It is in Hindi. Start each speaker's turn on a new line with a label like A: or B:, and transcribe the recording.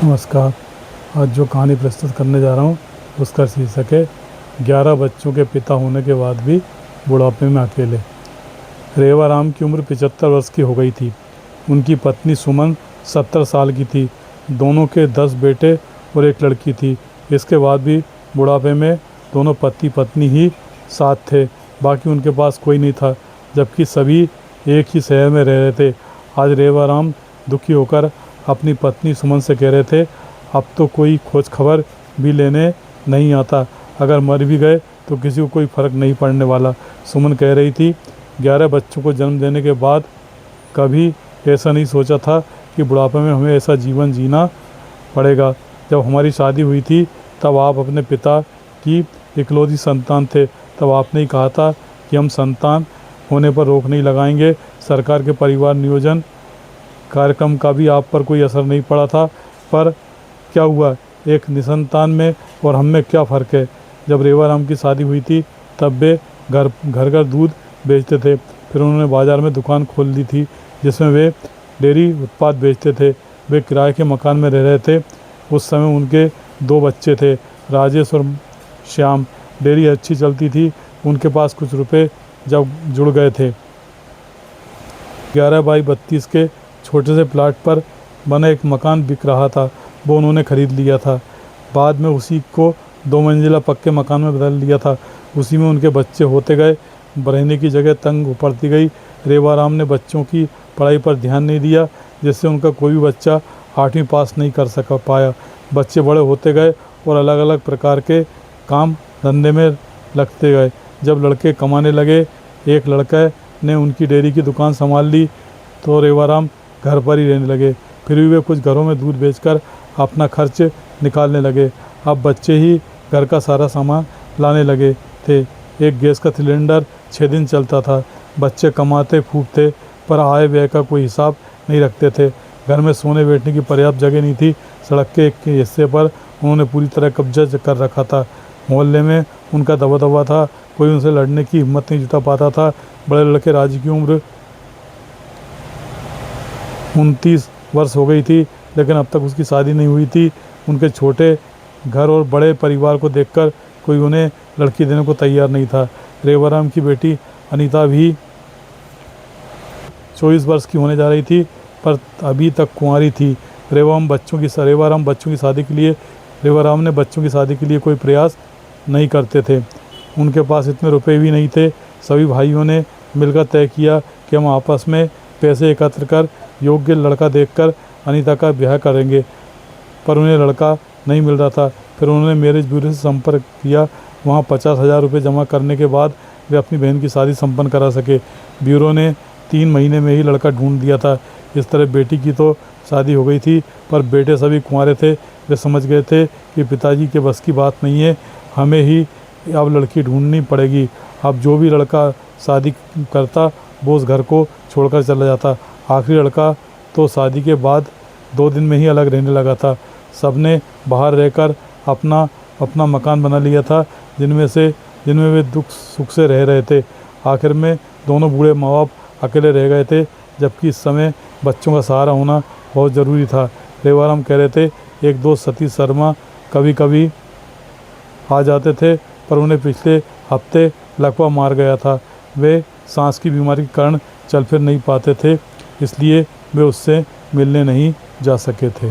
A: नमस्कार। आज जो कहानी प्रस्तुत करने जा रहा हूँ उसका शीर्षक है 11 बच्चों के पिता होने के बाद भी बुढ़ापे में अकेले। रेवाराम की उम्र 75 वर्ष की हो गई थी। उनकी पत्नी सुमन 70 साल की थी। दोनों के 10 बेटे और एक लड़की थी। इसके बाद भी बुढ़ापे में दोनों पति पत्नी ही साथ थे, बाकी उनके पास कोई नहीं था, जबकि सभी एक ही शहर में रह रहे थे। आज रेवाराम दुखी होकर अपनी पत्नी सुमन से कह रहे थे, अब तो कोई खोज खबर भी लेने नहीं आता। अगर मर भी गए तो किसी को कोई फ़र्क नहीं पड़ने वाला। सुमन कह रही थी, 11 बच्चों को जन्म देने के बाद कभी ऐसा नहीं सोचा था कि बुढ़ापे में हमें ऐसा जीवन जीना पड़ेगा। जब हमारी शादी हुई थी तब आप अपने पिता की इकलौती संतान थे। तब आपने ही कहा था कि हम संतान होने पर रोक नहीं लगाएंगे। सरकार के परिवार नियोजन कार्यक्रम का भी आप पर कोई असर नहीं पड़ा था, पर क्या हुआ, एक निसंतान में और हम में क्या फ़र्क है। जब रेवाराम की शादी हुई थी तब वे घर घर दूध बेचते थे। फिर उन्होंने बाज़ार में दुकान खोल ली थी जिसमें वे डेयरी उत्पाद बेचते थे। वे किराए के मकान में रह रहे थे। उस समय उनके 2 बच्चे थे, राजेश और श्याम। डेयरी अच्छी चलती थी। उनके पास कुछ रुपए जब जुड़ गए थे। 11 बाई 32 के छोटे से प्लाट पर बना एक मकान बिक रहा था। वो उन्होंने ख़रीद लिया था। बाद में उसी को 2 मंजिला पक्के मकान में बदल लिया था। उसी में उनके बच्चे होते गए। रहने की जगह तंग पड़ती गई। रेवाराम ने बच्चों की पढ़ाई पर ध्यान नहीं दिया, जिससे उनका कोई भी बच्चा 8वीं पास नहीं कर पाया। बच्चे बड़े होते गए और अलग अलग प्रकार के काम धंधे में लगते गए। जब लड़के कमाने लगे, एक लड़का ने उनकी डेयरी की दुकान संभाल ली, तो रेवाराम घर पर ही रहने लगे। फिर भी वे कुछ घरों में दूध बेचकर अपना खर्च निकालने लगे। अब बच्चे ही घर का सारा सामान लाने लगे थे। एक गैस का सिलेंडर 6 दिन चलता था। बच्चे कमाते खूब थे, पर आय व्यय का कोई हिसाब नहीं रखते थे। घर में सोने बैठने की पर्याप्त जगह नहीं थी। सड़क के एक हिस्से पर उन्होंने पूरी तरह कब्जा कर रखा था। मोहल्ले में उनका दबदबा था। कोई उनसे लड़ने की हिम्मत नहीं जुटा पाता था। बड़े लड़के राजू की उम्र 29 वर्ष हो गई थी, लेकिन अब तक उसकी शादी नहीं हुई थी। उनके छोटे घर और बड़े परिवार को देखकर कोई उन्हें लड़की देने को तैयार नहीं था। रेवाराम की बेटी अनीता भी 24 वर्ष की होने जा रही थी, पर अभी तक कुंवारी थी। रेवाराम ने बच्चों की शादी के लिए कोई प्रयास नहीं करते थे। उनके पास इतने रुपए भी नहीं थे। सभी भाइयों ने मिलकर तय किया कि हम आपस में पैसे एकत्र कर योग्य लड़का देखकर अनीता का ब्याह करेंगे, पर उन्हें लड़का नहीं मिल रहा था। फिर उन्होंने मैरिज ब्यूरो से संपर्क किया। वहाँ 50,000 रुपये जमा करने के बाद वे अपनी बहन की शादी संपन्न करा सके। ब्यूरो ने 3 महीने में ही लड़का ढूंढ दिया था। इस तरह बेटी की तो शादी हो गई थी, पर बेटे सभी कुंवारे थे। वे समझ गए थे कि पिताजी के बस की बात नहीं है, हमें ही अब लड़की ढूंढनी पड़ेगी। अब जो भी लड़का शादी करता वो उस घर को छोड़कर चला जाता। आखिरी लड़का तो शादी के बाद 2 दिन में ही अलग रहने लगा था। सबने बाहर रहकर अपना मकान बना लिया था, जिनमें वे दुख सुख से रह रहे थे। आखिर में दोनों बूढ़े माँ बाप अकेले रह गए थे, जबकि इस समय बच्चों का सहारा होना बहुत ज़रूरी था। रेवाराम कह रहे थे, एक दोस्त सतीश शर्मा कभी कभी आ जाते थे, पर उन्हें पिछले हफ्ते लकवा मार गया था। वे सांस की बीमारी के कारण चल फिर नहीं पाते थे, इसलिए वे उससे मिलने नहीं जा सके थे।